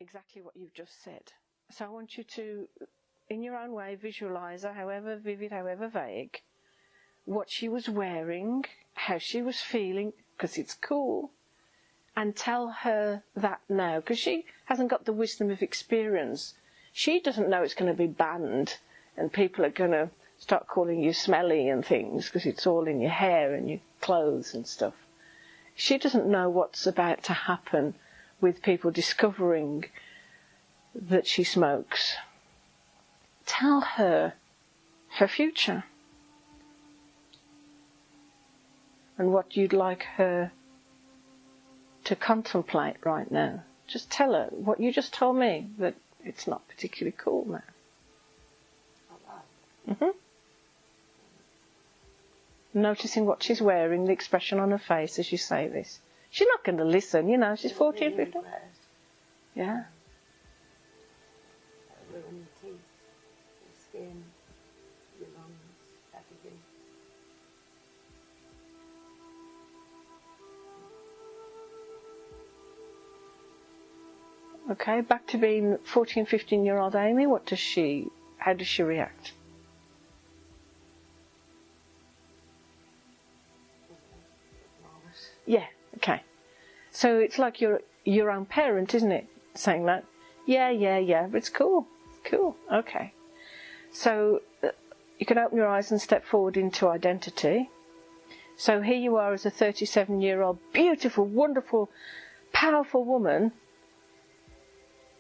exactly what you've just said. So I want you to, in your own way, visualise her, however vivid, however vague, what she was wearing, how she was feeling, because it's cool, and tell her that now, because she hasn't got the wisdom of experience. She doesn't know it's going to be banned and people are going to start calling you smelly and things because it's all in your hair and your clothes and stuff. She doesn't know what's about to happen with people discovering that she smokes. Tell her her future and what you'd like her to contemplate right now. Just tell her what you just told me, that it's not particularly cool now. Noticing what she's wearing, the expression on her face as you say this. She's not going to listen, you know, she's 14, 15. Yeah. Ruin your teeth, your skin, your lungs, everything. Okay, back to being 14, 15-year-old Amy. How does she react? Yeah, okay. So it's like you're your own parent, isn't it? Saying that. Yeah, but it's cool. Cool, okay. So you can open your eyes and step forward into identity. So here you are as a 37-year-old, beautiful, wonderful, powerful woman.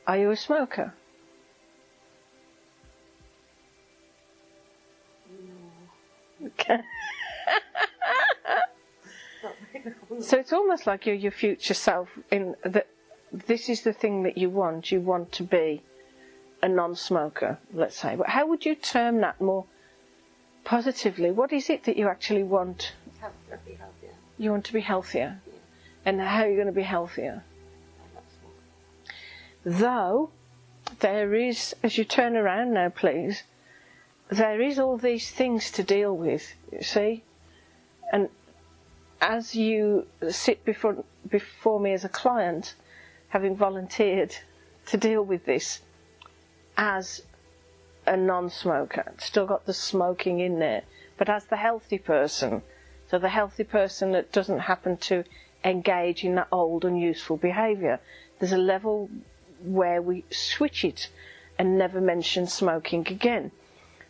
Are you a smoker? No. Okay. So it's almost like you're your future self, in that this is the thing that you want. You want to be a non-smoker, let's say. But how would you term that more positively? What is it that you actually want? Be healthier. You want to be healthier? Yeah. And how are you going to be healthier? Though, there is, as you turn around now please, there is all these things to deal with, you see? And as you sit before me as a client, having volunteered to deal with this as a non-smoker, still got the smoking in there, but as the healthy person, so the healthy person that doesn't happen to engage in that old unuseful behaviour, there's a level where we switch it and never mention smoking again.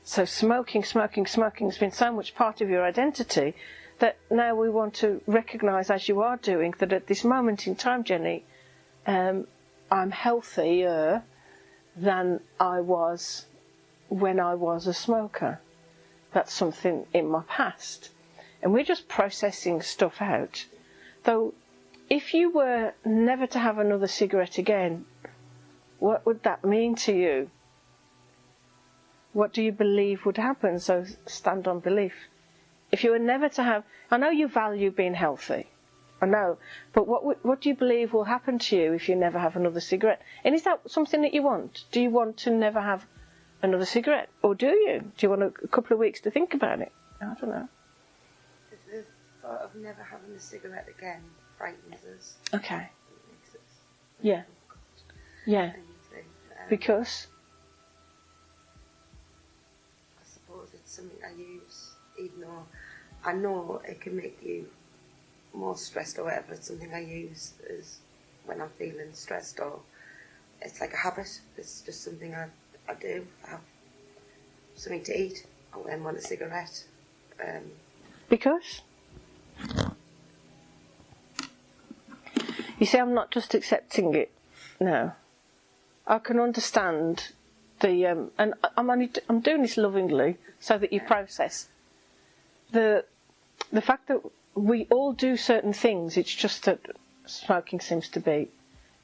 So smoking has been so much part of your identity that now we want to recognise, as you are doing, that at this moment in time, Jenny, I'm healthier than I was when I was a smoker. That's something in my past. And we're just processing stuff out. Though, if you were never to have another cigarette again, what would that mean to you? What do you believe would happen? So stand on belief. If you were never to have, I know you value being healthy, I know, but what do you believe will happen to you if you never have another cigarette? And is that something that you want? Do you want to never have another cigarette? Or do you? Do you want a couple of weeks to think about it? I don't know. The thought of never having a cigarette again frightens us. Okay. It makes us Yeah. Yeah. anything. Because? I suppose it's something I use, even though I know it can make you more stressed or whatever. It's something I use is when I'm feeling stressed, or it's like a habit. It's just something I do. I have something to eat, I then want a cigarette. Because? You see, I'm not just accepting it. No. I can understand the, and I'm doing this lovingly so that you process the fact that we all do certain things. It's just that smoking seems to be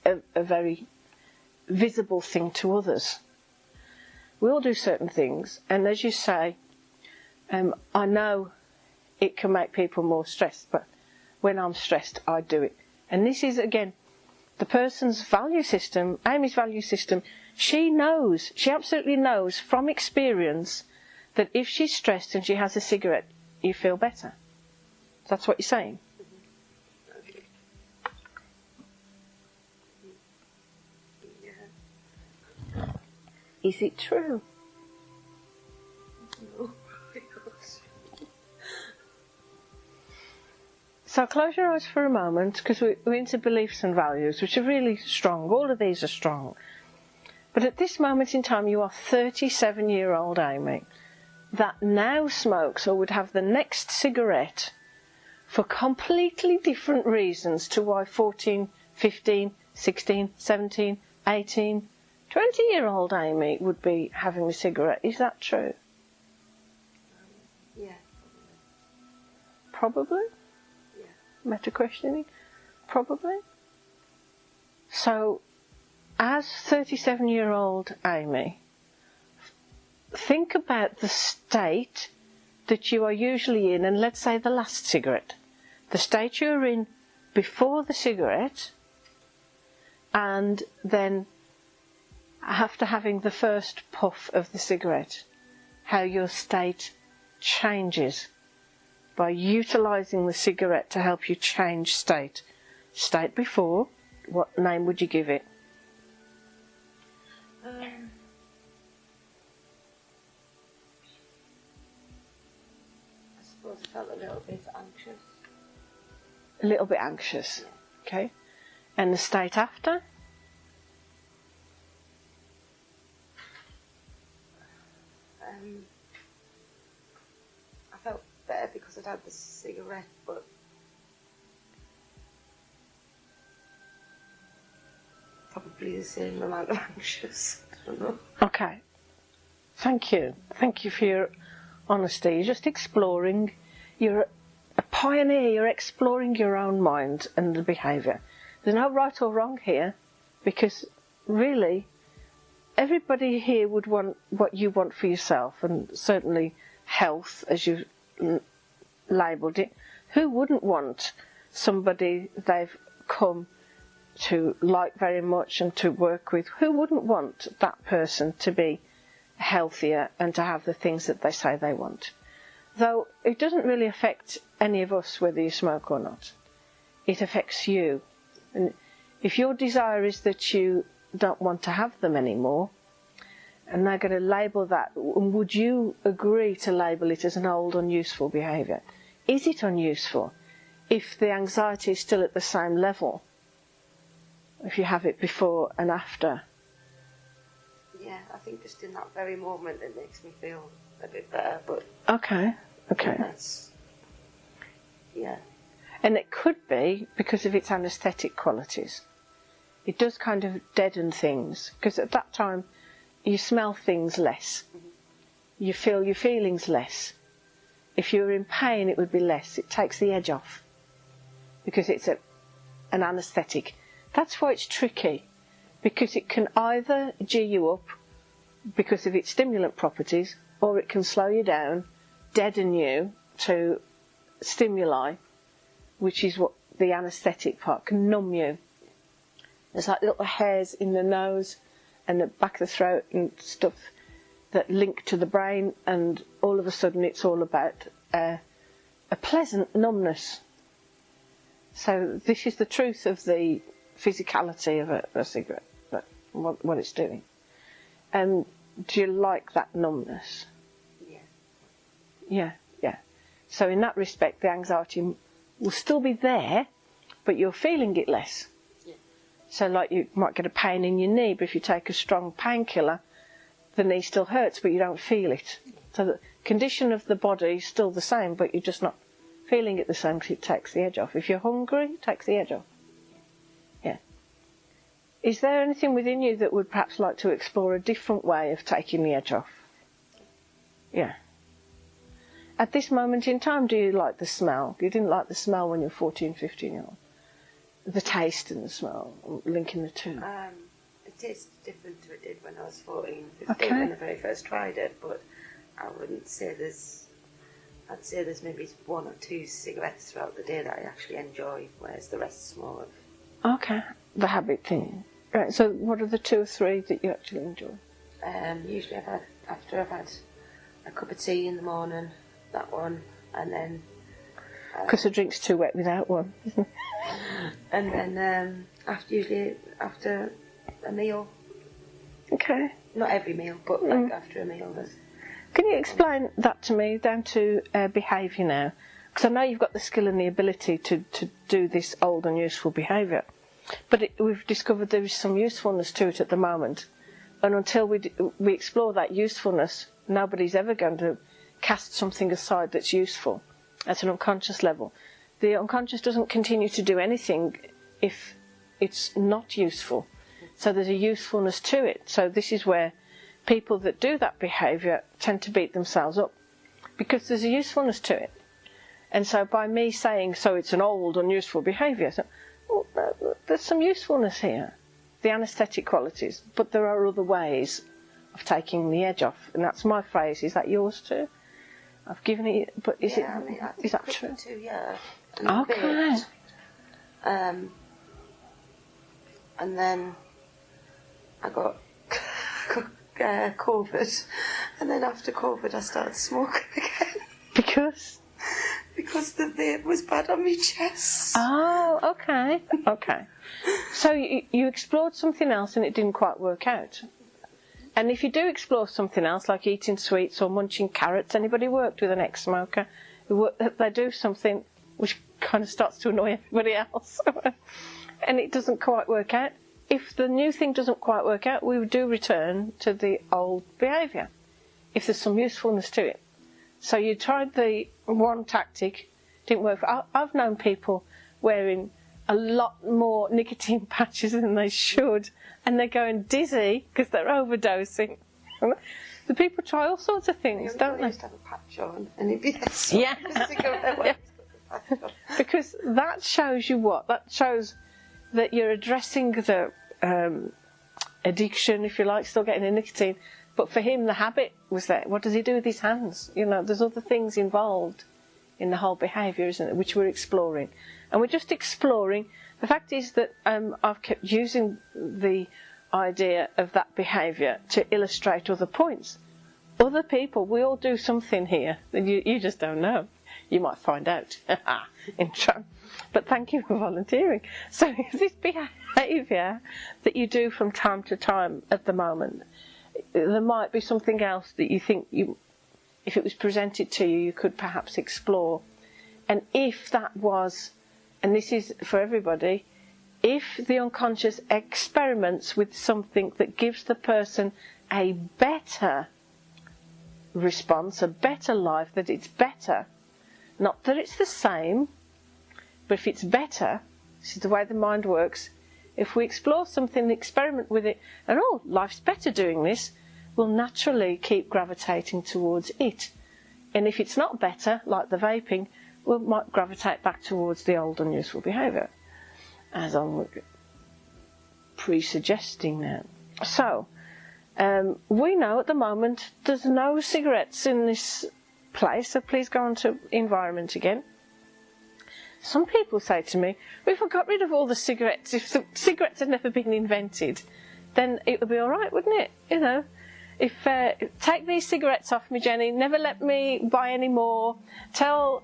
a very visible thing to others. We all do certain things, and as you say, I know it can make people more stressed, but when I'm stressed, I do it. And this is, again, the person's value system, Amy's value system. She absolutely knows from experience that if she's stressed and she has a cigarette, you feel better. That's what you're saying. Yeah. Is it true? No. So close your eyes for a moment, because we're into beliefs and values, which are really strong. All of these are strong. But at this moment in time, you are 37-year-old Amy that now smokes or would have the next cigarette for completely different reasons to why 14, 15, 16, 17, 18, 20-year-old Amy would be having a cigarette. Is that true? Yeah. Probably? Yeah. Meta-questioning? Probably. So, as 37-year-old Amy, think about the state that you are usually in, and let's say the last cigarette. The state you're in before the cigarette, and then after having the first puff of the cigarette, how your state changes by utilising the cigarette to help you change state. State before, what name would you give it? I suppose I felt a little bit anxious. A little bit anxious, Yeah. okay. And the state after? I felt better because I'd had the cigarette, but probably the same amount of anxious. I don't know. Okay. Thank you. Thank you for your honesty. You're just exploring. You're a pioneer. You're exploring your own mind and the behaviour. There's no right or wrong here, because really everybody here would want what you want for yourself, and certainly health, as you've labelled it. Who wouldn't want somebody they've come to like very much and to work with? Who wouldn't want that person to be healthier and to have the things that they say they want? Though it doesn't really affect any of us whether you smoke or not. It affects you. And if your desire is that you don't want to have them anymore, and they're going to label that, would you agree to label it as an old unuseful behaviour? Is it unuseful if the anxiety is still at the same level? If you have it before and after? Yeah, I think just in that very moment it makes me feel a bit better, but Okay. that's, yeah. And it could be because of its anaesthetic qualities. It does kind of deaden things, because at that time you smell things less. Mm-hmm. You feel your feelings less. If you were in pain, it would be less. It takes the edge off, because it's an anaesthetic. That's why it's tricky, because it can either G you up because of its stimulant properties, or it can slow you down, deaden you to stimuli, which is what the anaesthetic part can numb you. There's like little hairs in the nose and the back of the throat and stuff that link to the brain, and all of a sudden it's all about a pleasant numbness. So this is the truth of the physicality of a cigarette, but what it's doing. And do you like that numbness? Yeah. Yeah. So in that respect, the anxiety will still be there, but you're feeling it less. Yeah. So like you might get a pain in your knee, but if you take a strong painkiller, the knee still hurts, but you don't feel it. So the condition of the body is still the same, but you're just not feeling it the same because it takes the edge off. If you're hungry, it takes the edge off. Yeah. Is there anything within you that would perhaps like to explore a different way of taking the edge off? Yeah. At this moment in time, do you like the smell? You didn't like the smell when you were 14, 15-year-old. The taste and the smell, linking the two. It tastes different to it did when I was 14, 15, Okay. when I very first tried it, but I wouldn't say I'd say there's maybe 1 or 2 cigarettes throughout the day that I actually enjoy, whereas the rest is more of... Okay, the habit thing. Right, so what are the 2 or 3 that you actually enjoy? Usually after I've had a cup of tea in the morning, that one, and then... Because the drink's too wet without one. and then usually after a meal. Okay. Okay. Not every meal, but like after a meal. Can you explain that to me, down to behaviour now? Because I know you've got the skill and the ability to do this old and useful behaviour, but we've discovered there is some usefulness to it at the moment, and until we explore that usefulness, nobody's ever going to cast something aside that's useful at an unconscious level. The unconscious doesn't continue to do anything if it's not useful. So there's a usefulness to it. So this is where people that do that behaviour tend to beat themselves up, because there's a usefulness to it. And so by me saying, so it's an old, unuseful behaviour, so, well, there's some usefulness here, the anaesthetic qualities, but there are other ways of taking the edge off. And that's my phrase. Is that yours too? I've given it, but is is that true? Too, yeah. Okay. And then I got COVID, and then after COVID I started smoking again. Because? Because the vape was bad on my chest. Oh, okay, okay. So you explored something else and it didn't quite work out. And if you do explore something else, like eating sweets or munching carrots, anybody worked with an ex-smoker, they do something which kind of starts to annoy everybody else, and it doesn't quite work out. If the new thing doesn't quite work out, we do return to the old behaviour, if there's some usefulness to it. So you tried the one tactic, didn't work. I've known people wearing a lot more nicotine patches than they should, and they're going dizzy because they're overdosing. The people try all sorts of things, don't they? I used to have a patch on, and it'd be yeah. Yeah. Because that shows you what? That shows that you're addressing the addiction, if you like, still getting the nicotine. But for him, the habit was there. What does he do with his hands? You know, there's other things involved in the whole behaviour, isn't it, which we're exploring. And we're just exploring. The fact is that I've kept using the idea of that behaviour to illustrate other points. Other people, we all do something here that you just don't know. You might find out. Intro. But thank you for volunteering. So this behaviour that you do from time to time at the moment, there might be something else that you think if it was presented to you, you could perhaps explore. And if that was, and this is for everybody, if the unconscious experiments with something that gives the person a better response, a better life, that it's better, not that it's the same, but if it's better, this is the way the mind works. If we explore something, experiment with it, and life's better doing this, we'll naturally keep gravitating towards it. And if it's not better, like the vaping, we might gravitate back towards the old unuseful behaviour, as I'm pre-suggesting now. So, we know at the moment there's no cigarettes in this place, so please go on to environment again. Some people say to me, if I got rid of all the cigarettes, if the cigarettes had never been invented, then it would be all right, wouldn't it? You know, if take these cigarettes off me, Jenny, never let me buy any more, tell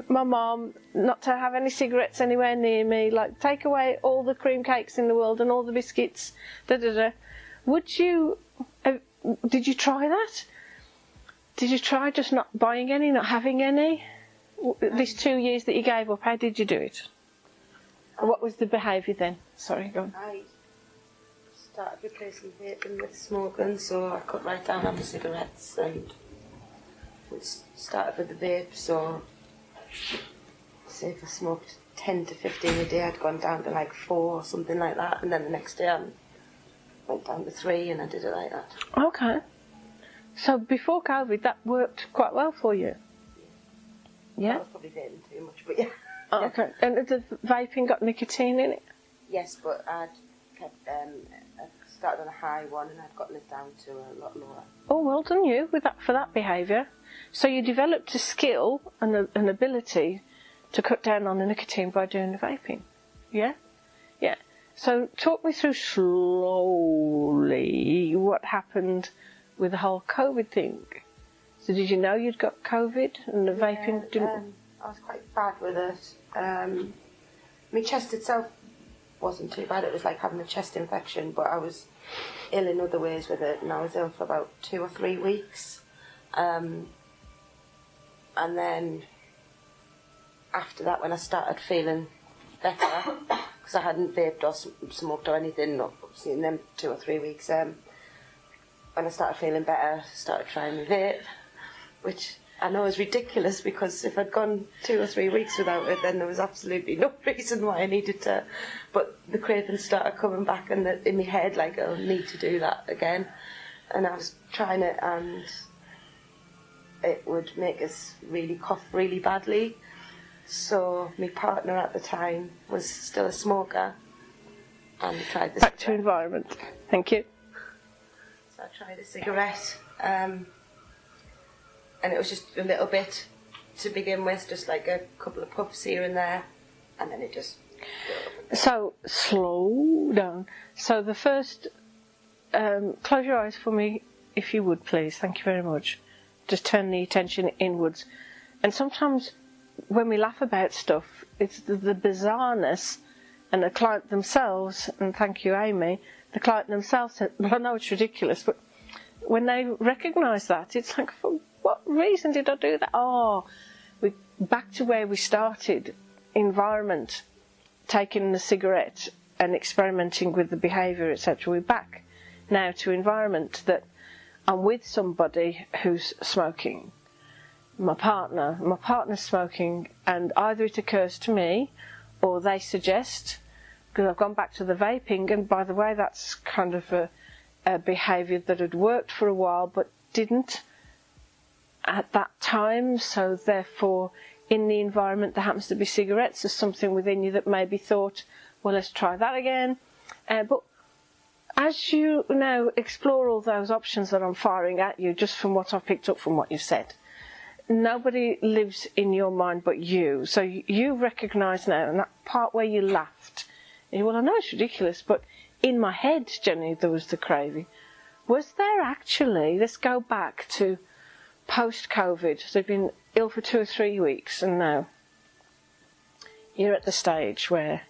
my mum not to have any cigarettes anywhere near me, like take away all the cream cakes in the world and all the biscuits, Would you, did you try that? Did you try just not buying any, not having any? These 2 years that you gave up, how did you do it? What was the behaviour then? Sorry, go on. I started replacing vaping with smoking, so I cut right down on the cigarettes and started with the vape. So, say if I smoked 10 to 15 a day, I'd gone down to like 4 or something like that, and then the next day I went down to 3, and I did it like that. Okay. So before COVID, that worked quite well for you? Yeah? I was probably vaping too much, but yeah. Oh, okay. And has the vaping got nicotine in it? Yes, but I'd kept, I started on a high one and I'd gotten it down to a lot lower. Oh, well done you for that behaviour. So you developed a skill and an ability to cut down on the nicotine by doing the vaping. Yeah? Yeah. So talk me through slowly what happened with the whole COVID thing. So did you know you'd got COVID and the vaping didn't... I was quite bad with it. My chest itself wasn't too bad. It was like having a chest infection, but I was ill in other ways with it, and I was ill for about 2 or 3 weeks. And then after that, when I started feeling better, because I hadn't vaped or smoked or anything, obviously in them 2 or 3 weeks, when I started feeling better, I started trying the vape, which I know is ridiculous, because if I'd gone 2 or 3 weeks without it, then there was absolutely no reason why I needed to. But the cravings started coming back, and in my head, like, I'll need to do that again. And I was trying it, and it would make us really cough really badly. So my partner at the time was still a smoker, and tried the Back to environment. Thank you. So I tried a cigarette, and it was just a little bit to begin with, just like a couple of puffs here and there, and then it just... So, slow down. So the first, close your eyes for me, if you would, please. Thank you very much. Just turn the attention inwards. And sometimes when we laugh about stuff, it's the bizarreness, and the client themselves, and thank you, Amy, the client themselves said, well, I know it's ridiculous, but when they recognise that, it's like, for what reason did I do that? Oh, we back to where we started, environment, taking the cigarette and experimenting with the behaviour, etc. We're back now to environment, that I'm with somebody who's smoking. My partner's smoking, and either it occurs to me or they suggest, because I've gone back to the vaping, and by the way, that's kind of a behaviour that had worked for a while but didn't at that time, so therefore in the environment there happens to be cigarettes, there's something within you that maybe thought, well, let's try that again. But as you now explore all those options that I'm firing at you, just from what I've picked up from what you said, nobody lives in your mind but you. So you recognise now, and that part where you laughed, and you, well, I know it's ridiculous, but in my head, Jenny, there was the craving. Was there actually, let's go back to post-COVID, so they've been ill for 2 or 3 weeks, and now you're at the stage where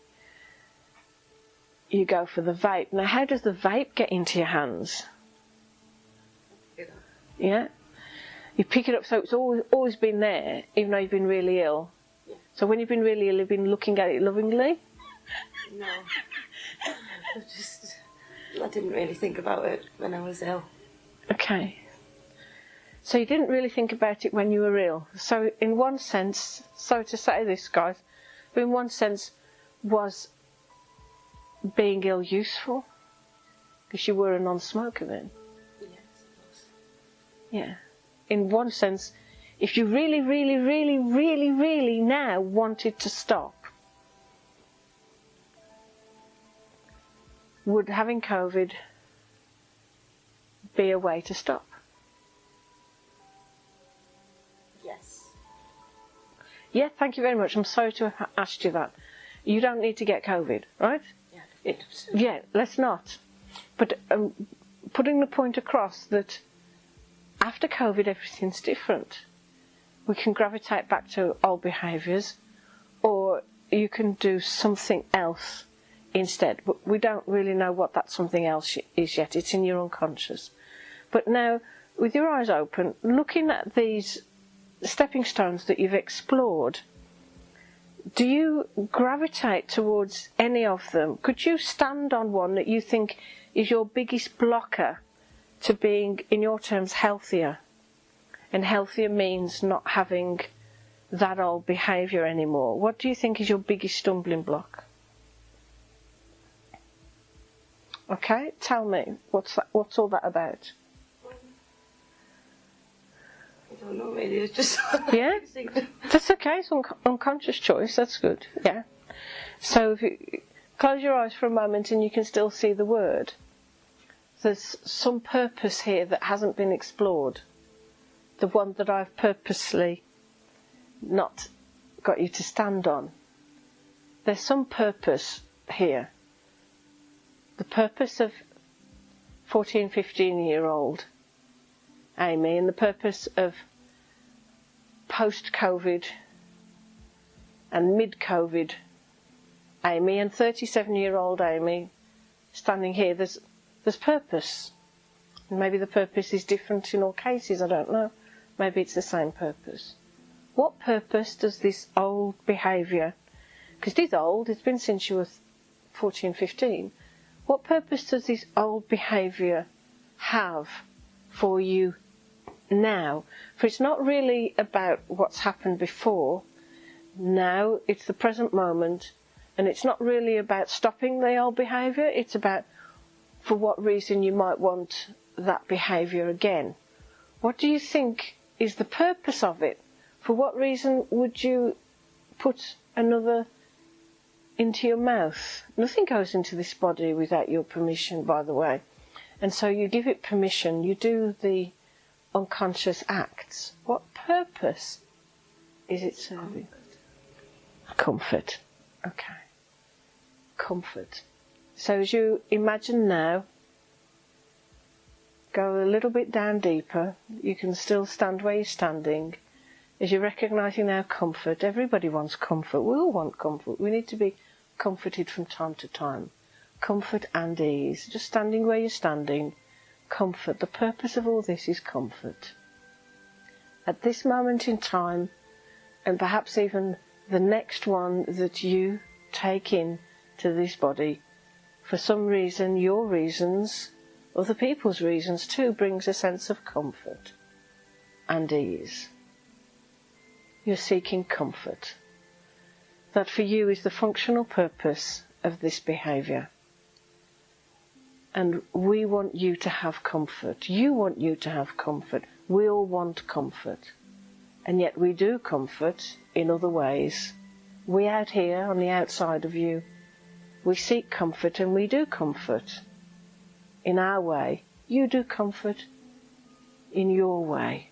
you go for the vape. Now, how does the vape get into your hands? Yeah? You pick it up, so it's always been there, even though you've been really ill. Yeah. So when you've been really ill, you've been looking at it lovingly? No. I didn't really think about it when I was ill. Okay. So you didn't really think about it when you were ill. So in one sense, sorry to say this, guys, but in one sense, was being ill useful? Because you were a non-smoker then? Yes, it was. Yeah. In one sense, if you really, really, really, really, really now wanted to stop, would having COVID be a way to stop? Yes. Yeah, thank you very much. I'm sorry to have asked you that. You don't need to get COVID, right? Yeah, let's not. But putting the point across that after COVID everything's different. We can gravitate back to old behaviours, or you can do something else instead. But we don't really know what that something else is yet. It's in your unconscious. But now, with your eyes open, looking at these stepping stones that you've explored, do you gravitate towards any of them? Could you stand on one that you think is your biggest blocker to being, in your terms, healthier? And healthier means not having that old behaviour anymore. What do you think is your biggest stumbling block? Okay, tell me, what's all that about? I don't know really, it's just... Yeah, that's okay, it's unconscious choice, that's good, yeah. So if you close your eyes for a moment and you can still see the word, there's some purpose here that hasn't been explored. The one that I've purposely not got you to stand on. There's some purpose here. The purpose of 14, 15-year-old Amy, and the purpose of post-COVID and mid-COVID Amy and 37-year-old Amy standing here, there's purpose. And maybe the purpose is different in all cases, I don't know. Maybe it's the same purpose. What purpose does this old behaviour, because it is old, it's been since you were 14, 15, what purpose does this old behaviour have for you now? For it's not really about what's happened before. Now it's the present moment, and it's not really about stopping the old behaviour, it's about for what reason you might want that behaviour again. What do you think is the purpose of it? For what reason would you put another into your mouth? Nothing goes into this body without your permission, by the way. And so you give it permission, you do the unconscious acts. What purpose is it serving? Comfort. Okay. Comfort. So as you imagine now, go a little bit down deeper. You can still stand where you're standing. As you're recognising now comfort, everybody wants comfort. We all want comfort. We need to be comforted from time to time. Comfort and ease. Just standing where you're standing. Comfort. The purpose of all this is comfort. At this moment in time, and perhaps even the next one that you take in to this body, for some reason, your reasons, other people's reasons too, brings a sense of comfort and ease. You're seeking comfort. That for you is the functional purpose of this behaviour. And we want you to have comfort. You want you to have comfort. We all want comfort. And yet we do comfort in other ways. We out here on the outside of you, we seek comfort and we do comfort in our way. You do comfort in your way.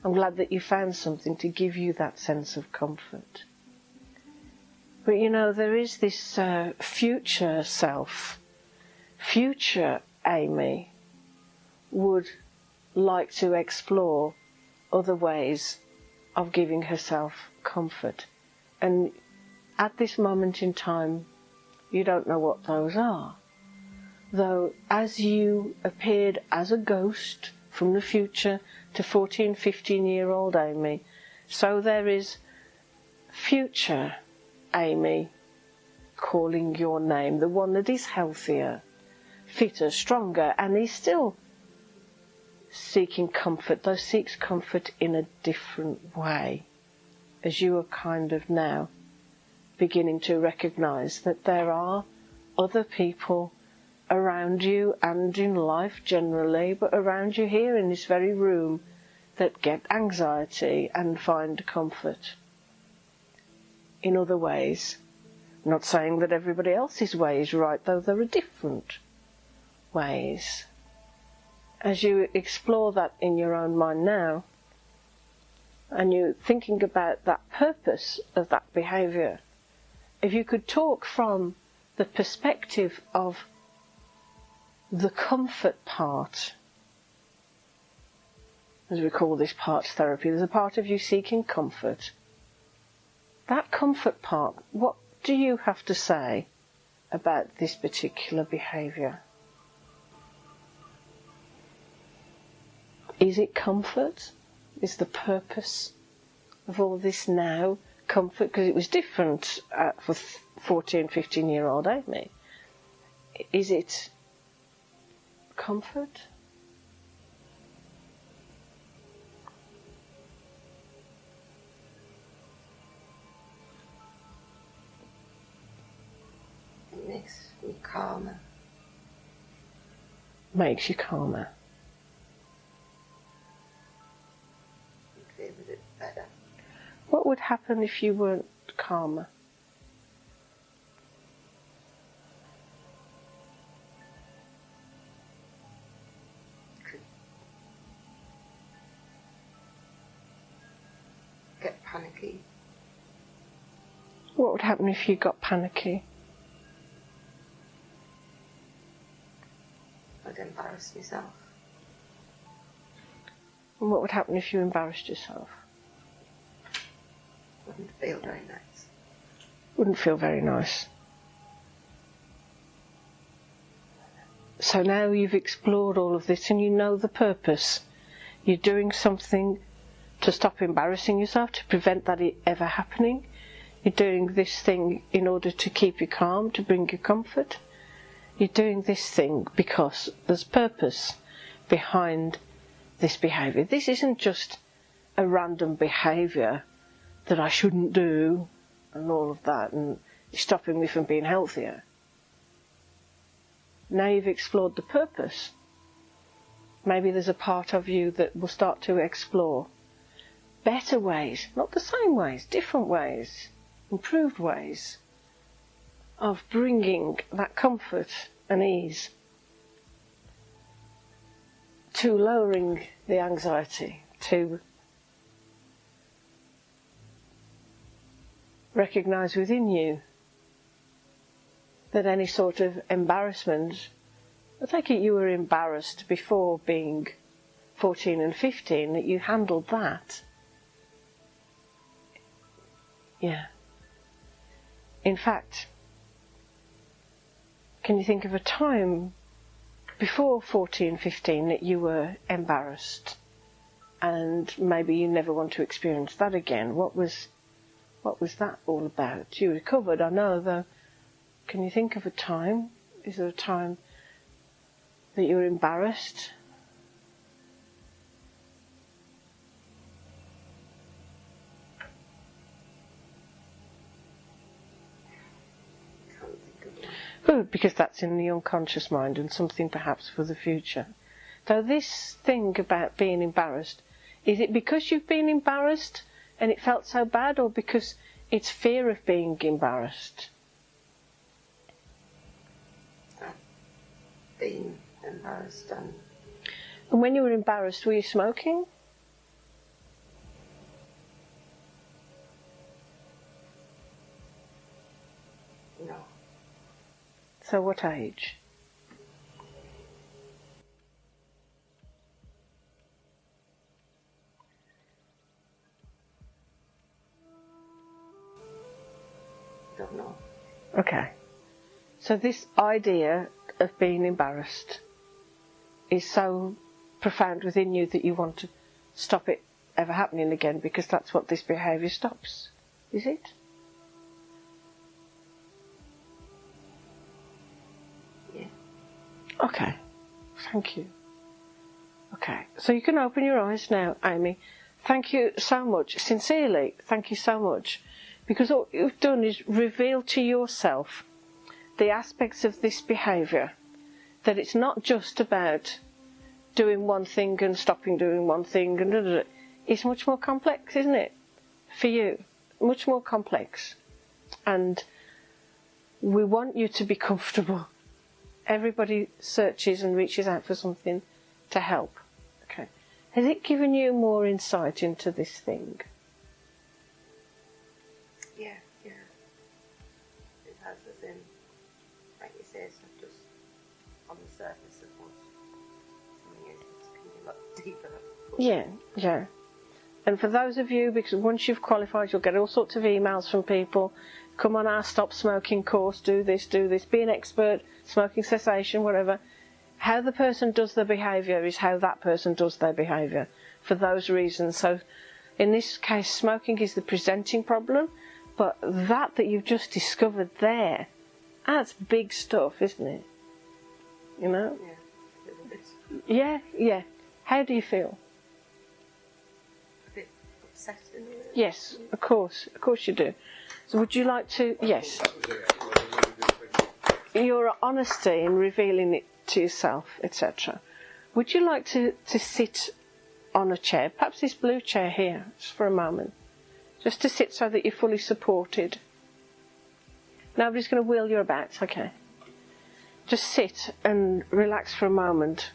I'm glad that you found something to give you that sense of comfort. But you know, there is this future self. Future Amy would like to explore other ways of giving herself comfort. And at this moment in time, you don't know what those are. Though as you appeared as a ghost from the future to 14, 15-year-old Amy, so there is future Amy calling your name, the one that is healthier, fitter, stronger, and is still seeking comfort, though seeks comfort in a different way, as you are kind of now beginning to recognise that there are other people around you and in life generally, but around you here in this very room, that get anxiety and find comfort in other ways. I'm not saying that everybody else's way is right, though there are different ways. As you explore that in your own mind now, and you're thinking about that purpose of that behaviour, if you could talk from the perspective of the comfort part, as we call this part therapy, there's a part of you seeking comfort. That comfort part, what do you have to say about this particular behaviour? Is it comfort? Is the purpose of all this now comfort? Because it was different for 14, 15-year-old Amy. Is it comfort? It makes me calmer. Makes you calmer. Feel a bit better. What would happen if you weren't calmer? Get panicky. What would happen if you got panicky? I'd embarrass myself. And what would happen if you embarrassed yourself? Wouldn't feel very nice. Wouldn't feel very nice. So now you've explored all of this and you know the purpose. You're doing something to stop embarrassing yourself, to prevent that ever happening. You're doing this thing in order to keep you calm, to bring you comfort. You're doing this thing because there's purpose behind this behaviour. This isn't just a random behaviour that I shouldn't do and all of that and it's stopping me from being healthier. Now you've explored the purpose. Maybe there's a part of you that will start to explore better ways, not the same ways, different ways, improved ways of bringing that comfort and ease, to lowering the anxiety, to recognise within you that any sort of embarrassment, I take it you were embarrassed before being 14 and 15, that you handled that. Yeah. In fact, can you think of a time before 14, 15 that you were embarrassed and maybe you never want to experience that again? What was that all about? You recovered, I know, though. Can you think of a time? Is there a time that you were embarrassed? Good, because that's in the unconscious mind and something perhaps for the future. So this thing about being embarrassed, is it because you've been embarrassed and it felt so bad, or because it's fear of being embarrassed? Being embarrassed. And when you were embarrassed, were you smoking? No. So what age? Don't know. Okay. So this idea of being embarrassed is so profound within you that you want to stop it ever happening again, because that's what this behaviour stops. Is it? Yeah. Okay. Thank you. Okay. So you can open your eyes now, Amy. Thank you so much. Sincerely, thank you so much. Because all you've done is reveal to yourself the aspects of this behaviour, that it's not just about doing one thing and stopping doing one thing and it's much more complex, isn't it? For you, much more complex. And we want you to be comfortable. Everybody searches and reaches out for something to help. Okay. Has it given you more insight into this thing? Yeah. It has, as in, like you say, it's not just on the surface of what something is, it can be a lot deeper. Yeah. And for those of you, because once you've qualified, you'll get all sorts of emails from people. Come on our stop smoking course, do this, be an expert, smoking cessation, whatever. How the person does their behaviour is how that person does their behaviour, for those reasons. So in this case, smoking is the presenting problem, but that you've just discovered there, that's big stuff, isn't it? You know? Yeah. Yeah. How do you feel? A bit upset, isn't it? Yes, of course you do. So would you like to, yes. Your honesty in revealing it to yourself, etc. Would you like to sit on a chair, perhaps this blue chair here, just for a moment, just to sit so that you're fully supported? Nobody's going to wheel you about, okay? Just sit and relax for a moment.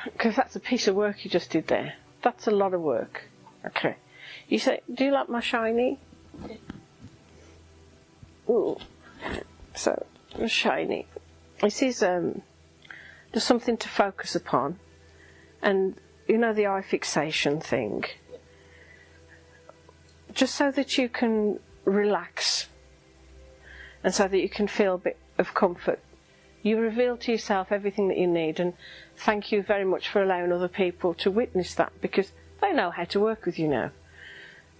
Because that's a piece of work you just did there. That's a lot of work. Okay. You say, do you like my shiny? Ooh. So, shiny. This is just something to focus upon. And you know the eye fixation thing? Just so that you can relax and so that you can feel a bit of comfort. You reveal to yourself everything that you need, and thank you very much for allowing other people to witness that, because they know how to work with you now.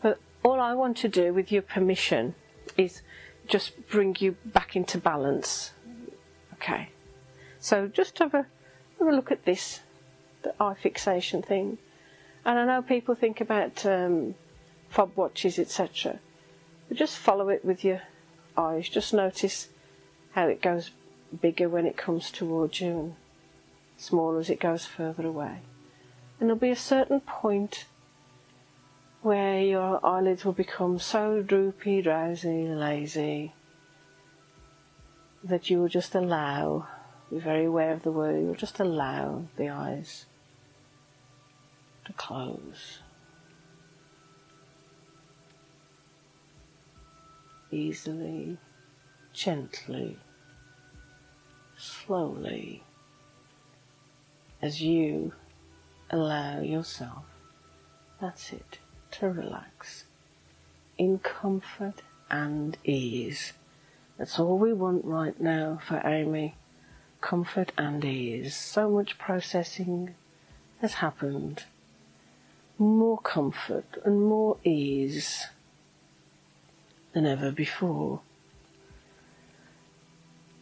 But all I want to do, with your permission, is just bring you back into balance. Okay, so just have a look at this, the eye fixation thing. And I know people think about fob watches, etc. But just follow it with your eyes. Just notice how it goes bigger when it comes towards you and smaller as it goes further away. And there'll be a certain point where your eyelids will become so droopy, drowsy, lazy, that you will just allow, be very aware of the word, you will just allow the eyes to close. Easily, gently, slowly, as you allow yourself, that's it, to relax in comfort and ease. That's all we want right now for Amy, comfort and ease. So much processing has happened. More comfort and more ease than ever before.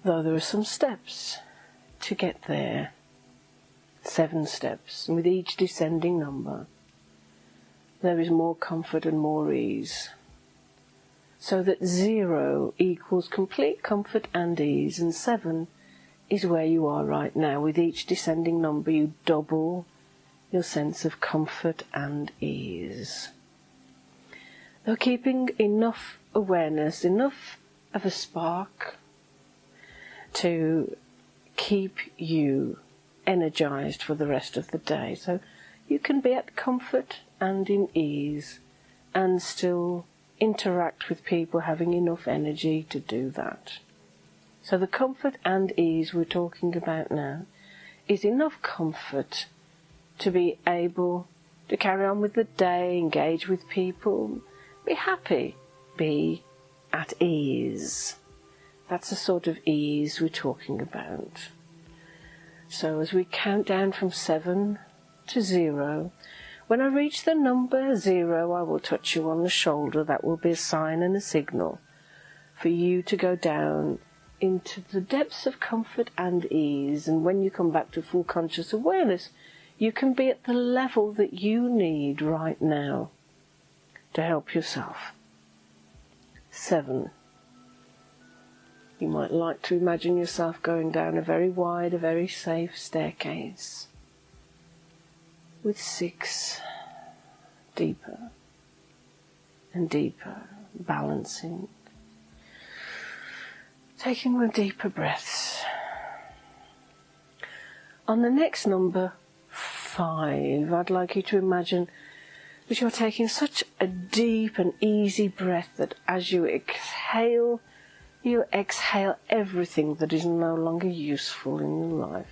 Though there are some steps to get there. 7 steps, and with each descending number there is more comfort and more ease. So that 0 equals complete comfort and ease, and 7 is where you are right now. With each descending number you double your sense of comfort and ease. Though keeping enough awareness, enough of a spark to keep you energized for the rest of the day. So you can be at comfort and in ease and still interact with people having enough energy to do that. So the comfort and ease we're talking about now is enough comfort to be able to carry on with the day, engage with people, be happy, be at ease. That's the sort of ease we're talking about. So as we count down from 7 to 0, when I reach the number 0, I will touch you on the shoulder. That will be a sign and a signal for you to go down into the depths of comfort and ease. And when you come back to full conscious awareness, you can be at the level that you need right now to help yourself. 7. You might like to imagine yourself going down a very wide, a very safe staircase. With 6, deeper and deeper, balancing. Taking more deeper breaths. On the next number, 5, I'd like you to imagine that you're taking such a deep and easy breath that as you exhale everything that is no longer useful in your life.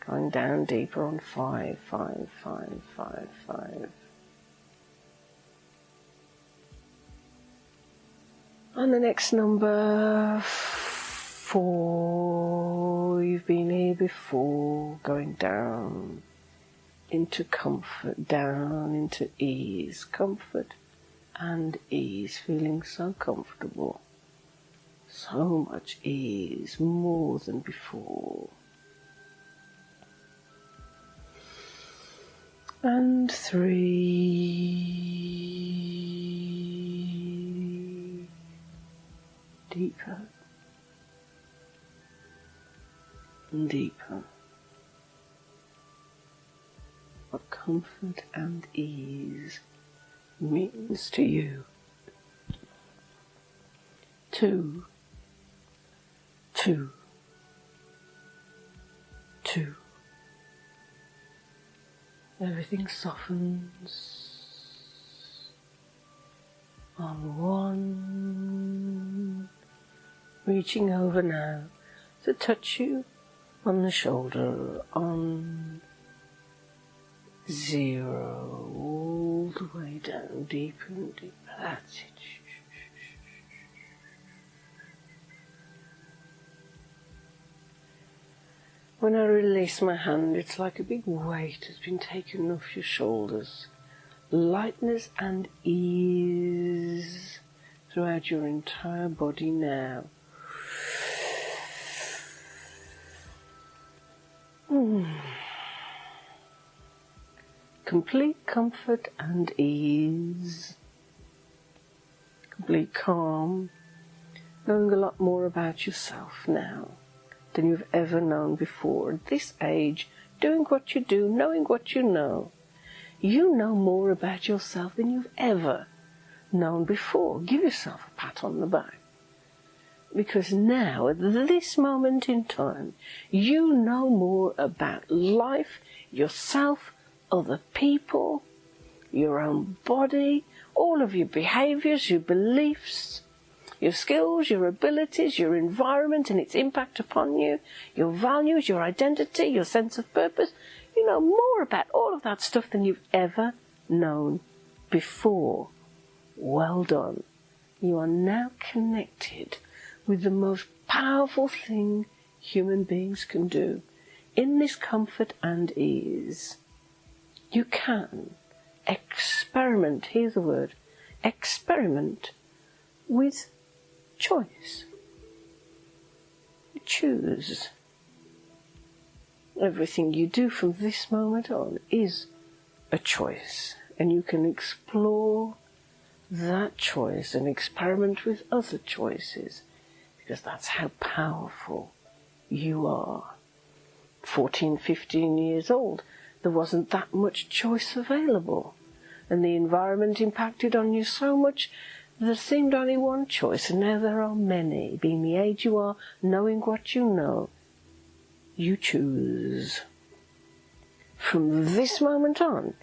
Going down deeper on 5, 5, 5, 5, 5. On the next number, 4, you've been here before, going down into comfort, down into ease, comfort and ease, feeling so comfortable. So much ease, more than before. And 3, deeper and deeper. What comfort and ease means to you. 2, 2, 2. Everything softens on 1, reaching over now to touch you on the shoulder on 0, all the way down, deeper and deeper. That's it. When I release my hand, it's like a big weight has been taken off your shoulders. Lightness and ease throughout your entire body now. Complete comfort and ease. Complete calm. Knowing a lot more about yourself now than you've ever known before. At this age, doing what you do, knowing what you know more about yourself than you've ever known before. Give yourself a pat on the back. Because now, at this moment in time, you know more about life, yourself, other people, your own body, all of your behaviours, your beliefs, your skills, your abilities, your environment and its impact upon you, your values, your identity, your sense of purpose. You know more about all of that stuff than you've ever known before. Well done. You are now connected with the most powerful thing human beings can do. In this comfort and ease, you can experiment, here's the word, experiment with choice. Choose. Everything you do from this moment on is a choice, and you can explore that choice and experiment with other choices, because that's how powerful you are. 14, 15 years old, there wasn't that much choice available, and the environment impacted on you so much there seemed only one choice, and now there are many. Being the age you are, knowing what you know, you choose. From this moment on,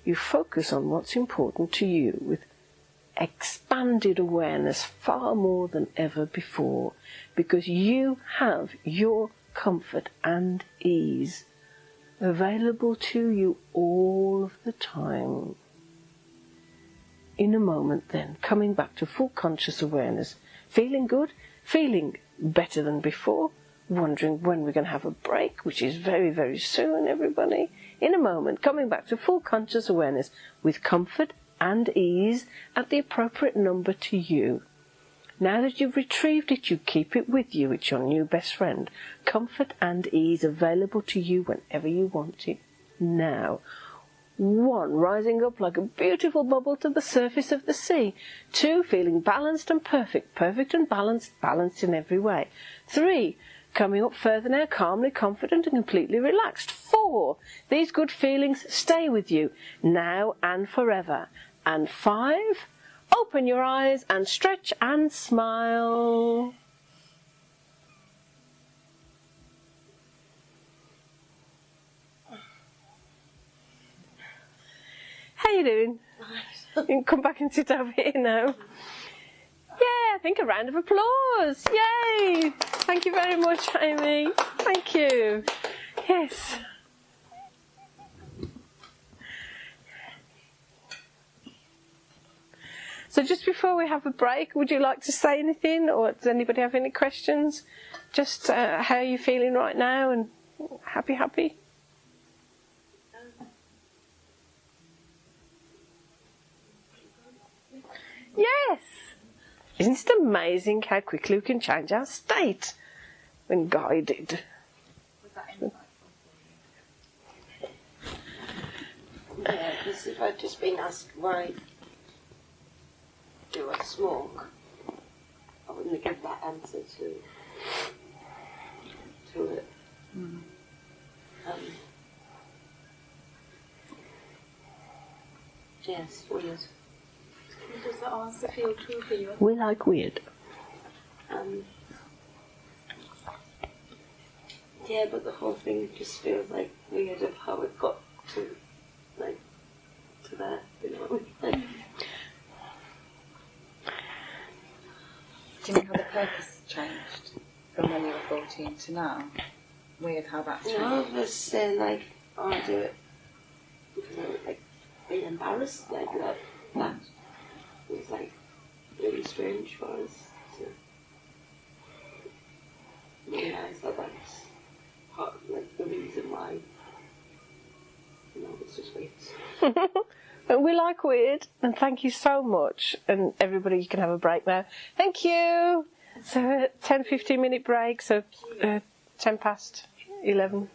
you focus on what's important to you with expanded awareness far more than ever before, because you have your comfort and ease available to you all of the time. In a moment then, coming back to full conscious awareness, feeling good, feeling better than before, wondering when we're going to have a break, which is very, very soon, everybody. In a moment, coming back to full conscious awareness with comfort and ease at the appropriate number to you. Now that you've retrieved it, you keep it with you. It's your new best friend. Comfort and ease available to you whenever you want it. Now. 1, rising up like a beautiful bubble to the surface of the sea. 2, feeling balanced and perfect, perfect and balanced, balanced in every way. 3, coming up further now, calmly, confident and completely relaxed. 4, these good feelings stay with you now and forever. And 5, open your eyes and stretch and smile. How you doing? You can come back and sit over here now. Yeah, I think a round of applause. Yay! Thank you very much, Amy. Thank you. Yes. So just before we have a break, would you like to say anything, or does anybody have any questions? Just how are you feeling right now, and happy? Yes! Isn't it amazing how quickly we can change our state when guided? Was that insightful? Yeah, because if I'd just been asked why do I smoke, I wouldn't have given that answer to it. Yes, weird. Does the answer feel true for you? We like weird. Yeah, but the whole thing just feels like weird of how it got to there, you know. Do you know how the purpose changed from when you were 14 to now? Weird how that changed. No, I was saying like, oh, I do it because I would like be embarrassed like that. It was like really strange for us to realise that that's And we like weird, and thank you so much. And everybody, you can have a break now. Thank you. So 10-15 minute break, so 10 past 11.